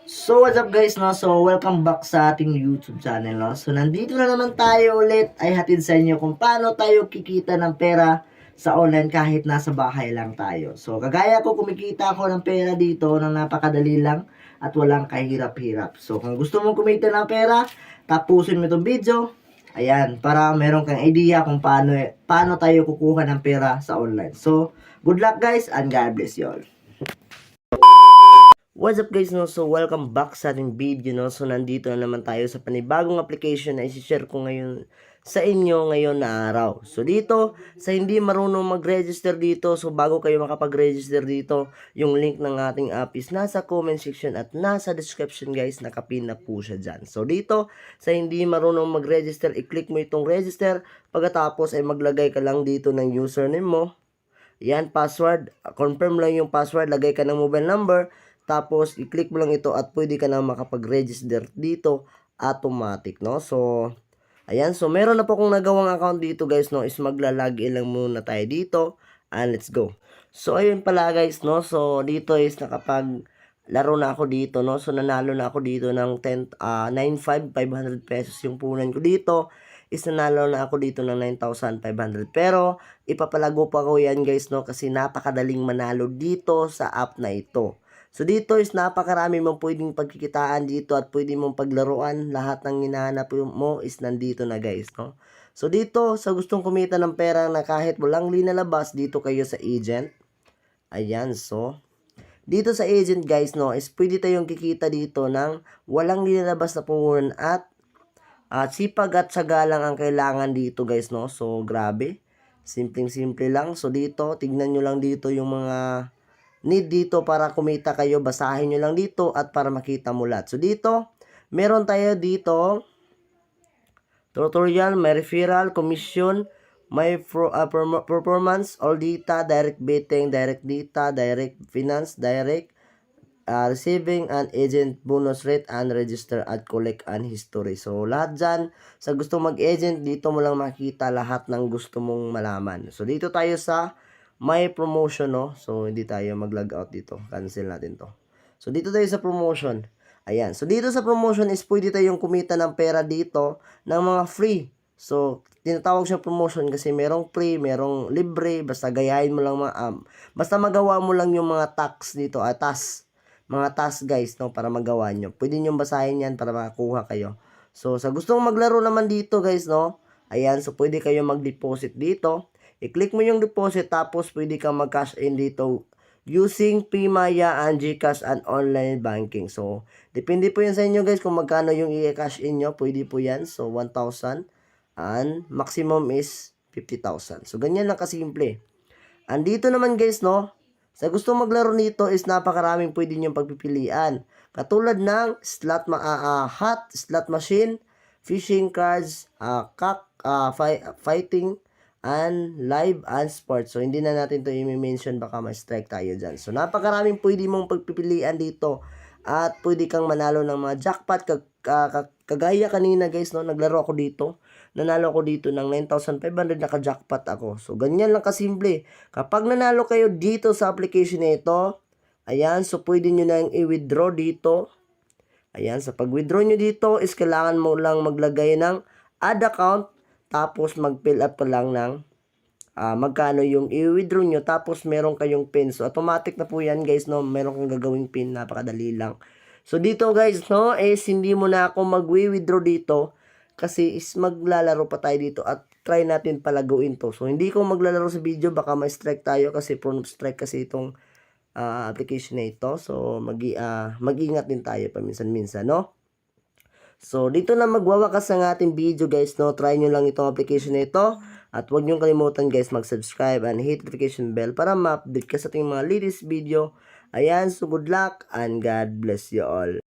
So what's up guys, no? So welcome back sa ating YouTube channel, no? So nandito na naman tayo ulit ay hatid sa inyo kung paano tayo kikita ng pera sa online kahit nasa bahay lang tayo. So kagaya ko, kumikita ako ng pera dito ng napakadali lang at walang kahirap-hirap. So kung gusto mong kumita ng pera, tapusin mo itong video. Ayan, para meron kang idea kung paano tayo kukuha ng pera sa online. So good luck guys and God bless you all. What's up guys, no? So welcome back sa ating video, no? So nandito na naman tayo sa panibagong application na isi-share ko ngayon sa inyo ngayon na araw. So dito, sa hindi marunong mag-register dito, so bago kayo makapag-register dito, yung link ng ating app is nasa comment section at nasa description guys, nakapin na po siya dyan. So dito, sa hindi marunong mag-register, i-click mo itong register, pagkatapos ay maglagay ka lang dito ng username mo. Yan, password, confirm lang yung password, lagay ka ng mobile number, tapos, i-click mo lang ito at pwede ka na makapag-register dito automatic, no? So, ayan. So, meron na po akong nagawang account dito, guys, no? Is magla-login lang muna tayo dito. And let's go. So, ayun pala, guys, no? So, dito is nakapag-laro na ako dito, no? So, nanalo na ako dito ng 9,500 pesos yung punan ko dito. Is nanalo na ako dito ng 9,500. Pero, ipapalago pa ko yan, guys, no? Kasi napakadaling manalo dito sa app na ito. So dito is napakarami mong pwedeng pagkikitaan dito at pwede mong paglaruan. Lahat ng hinahanap mo is nandito na guys, no? So dito, sa gustong kumita ng pera na kahit walang linalabas, dito kayo sa agent. Ayan, so dito sa agent guys, no, is pwede tayong kikita dito ng walang linalabas na puhunan at sipag at saga lang ang kailangan dito guys, no? So grabe, simpleng-simple lang. So dito, tignan nyo lang dito yung mga need dito para kumita kayo. Basahin nyo lang dito at para makita mo lahat. So dito, meron tayo dito tutorial, may referral, commission, may performance, all data, direct betting, direct data, direct finance, direct receiving and agent bonus rate and register at collect and history. So lahat dyan, sa gusto mag-agent, dito mo lang makita lahat ng gusto mong malaman. So dito tayo sa may promotion, no? So, hindi tayo mag-log out dito. Cancel natin to. So, dito tayo sa promotion. Ayan. So, dito sa promotion is pwede tayong kumita ng pera dito ng mga free. So, tinatawag siya promotion kasi merong free, merong libre. Basta gayahin mo lang basta magawa mo lang yung mga task dito. Mga task guys, no? Para magawa nyo. Pwede nyo basahin yan para makakuha kayo. So, sa gustong maglaro naman dito guys, no? Ayan. So, pwede kayo mag-deposit dito. I-click mo yung deposit tapos pwede kang mag-cash in dito using PMaya and GCash and online banking. So, depende po yan sa inyo guys kung magkano yung i-cash in nyo. Pwede po yan. So, 1,000 and maximum is 50,000. So, ganyan lang kasimple. And dito naman guys, no, sa gusto maglaro nito is napakaraming pwede nyo pagpipilian. Katulad ng hot slot machine, fishing cards, fighting, and live and sports. So, hindi na natin to i-mention, baka ma-strike tayo dyan. So, napakaraming pwede mong pagpipilian dito. At pwede kang manalo ng mga jackpot. Kagaya kanina guys, no, naglaro ako dito. Nanalo ako dito ng 9,500, naka-jackpot ako. So, ganyan lang kasimple. Kapag nanalo kayo dito sa application na ito, ayan, so pwede nyo na i-withdraw dito. Ayan, sa pag-withdraw nyo dito is kailangan mo lang maglagay ng add account. Tapos mag-fill up ka lang ng magkano yung i-withdraw nyo. Tapos meron kayong pin. So automatic na po yan guys, no? Meron kang gagawing pin. Napakadali lang. So dito guys, no, is hindi mo na ako mag-withdraw dito. Kasi is maglalaro pa tayo dito. At try natin palaguin to. So hindi ko maglalaro sa video. Baka ma-strike tayo. Kasi prone strike kasi itong application na ito. So mag-ingat din tayo paminsan-minsan, no? So, dito na magwawakas ang ating video guys, no? Try nyo lang itong application na ito. At huwag nyo kalimutan guys mag-subscribe and hit notification bell para ma-update ka sa ating mga latest video. Ayan, so good luck and God bless you all.